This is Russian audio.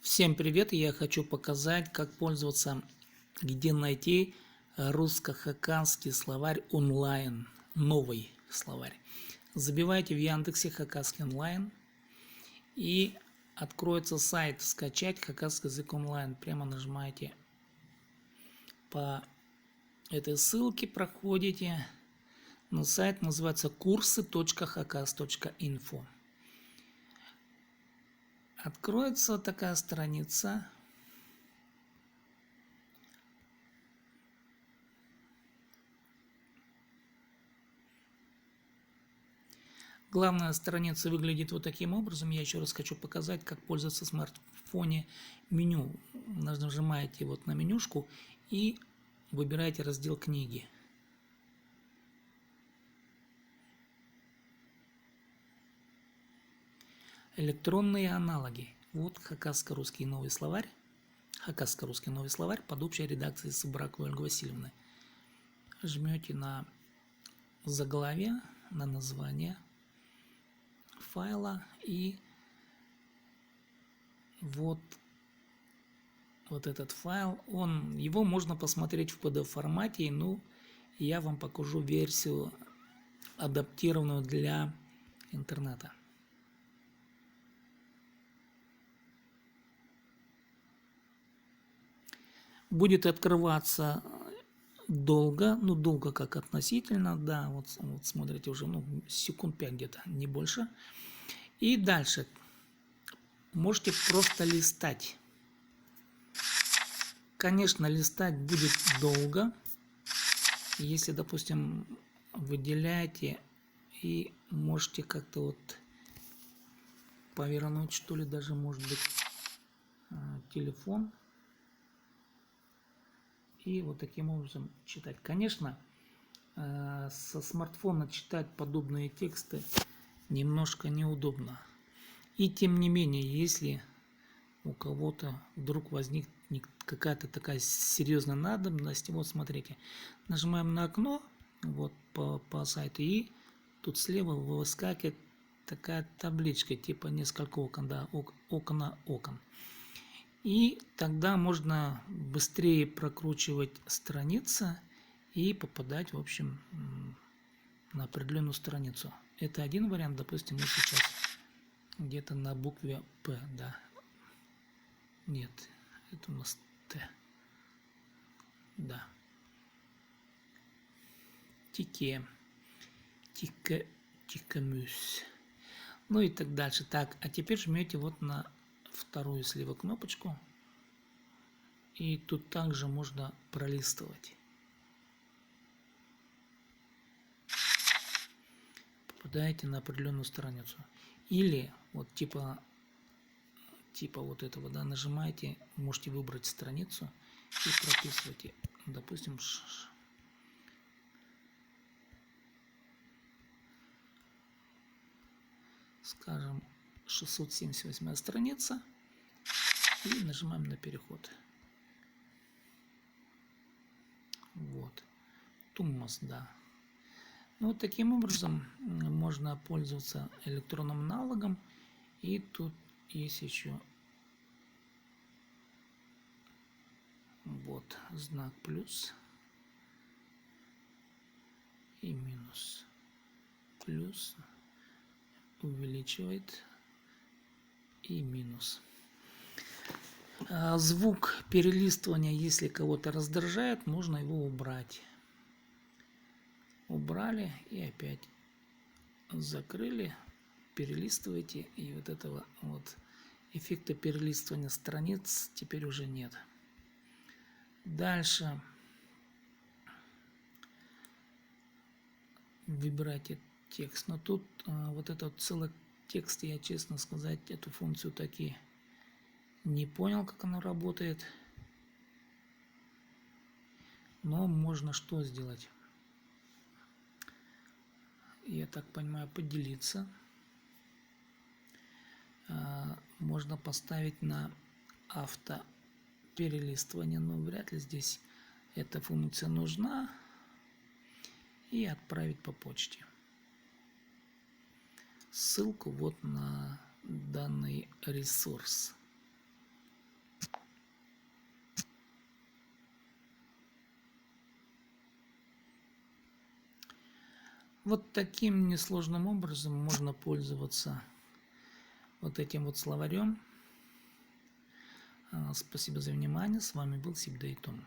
Всем привет! Я хочу показать, как пользоваться, где найти русско-хакасский словарь онлайн, новый словарь. Забивайте в Яндексе хакасский онлайн и откроется сайт «Скачать хакасский язык онлайн». Прямо нажимаете по этой ссылке, проходите на сайт, называется kurсы.hakas.info. Откроется такая страница. Главная страница выглядит вот таким образом. Я еще раз хочу показать, как пользоваться в смартфоне меню. Нажимаете вот на менюшку и выбираете раздел «Книги». Электронные аналоги. Вот хакасско-русский новый словарь. Хакасско-русский новый словарь под общей редакцией Сыбраковой Ольги Васильевны. Жмете на заглавие, на название файла и вот этот файл, его можно посмотреть в PDF формате, но я вам покажу версию, адаптированную для интернета. Будет открываться долго, долго как относительно, да, вот смотрите, уже секунд 5 где-то, не больше. И дальше можете просто листать. Конечно, листать будет долго, если, допустим, выделяете и можете как-то вот повернуть, что ли, даже может быть телефон. И вот таким образом читать. Конечно, со смартфона читать подобные тексты немножко неудобно. И тем не менее, если у кого-то вдруг возникнет какая-то такая серьезная надобность, вот смотрите, нажимаем на окно вот по сайту, и тут слева выскакивает такая табличка, типа несколько окон, да, окон. И тогда можно быстрее прокручивать страницы и попадать, в общем, на определенную страницу. Это один вариант. Допустим, мы сейчас где-то на букве П, да. Нет, это у нас Т. Да. Тикемюс. Ну и так дальше. Так, а теперь жмете вот на вторую слева кнопочку. И тут также можно пролистывать. Попадаете на определенную страницу. Или вот типа вот этого, да, нажимаете, можете выбрать страницу и прописываете, допустим, скажем, 678 страница, и нажимаем на переход. Вот. Тумас, да. Ну, вот таким образом можно пользоваться электронным аналогом. И тут есть еще вот знак плюс и минус. Плюс увеличивает и минус. Звук перелистывания, если кого-то раздражает, можно его убрать. Убрали и опять закрыли, перелистываете, и вот этого вот эффекта перелистывания страниц теперь уже нет. Дальше выбирайте текст, но тут вот этот целый текст, я, честно сказать, эту функцию таки не понял, как она работает. Но можно что сделать? Я так понимаю, поделиться. Можно поставить на автоперелистывание, но вряд ли здесь эта функция нужна. И отправить по почте. Ссылку вот на данный ресурс. Вот таким несложным образом можно пользоваться вот этим вот словарем. Спасибо за внимание. С вами был Сибдейтун.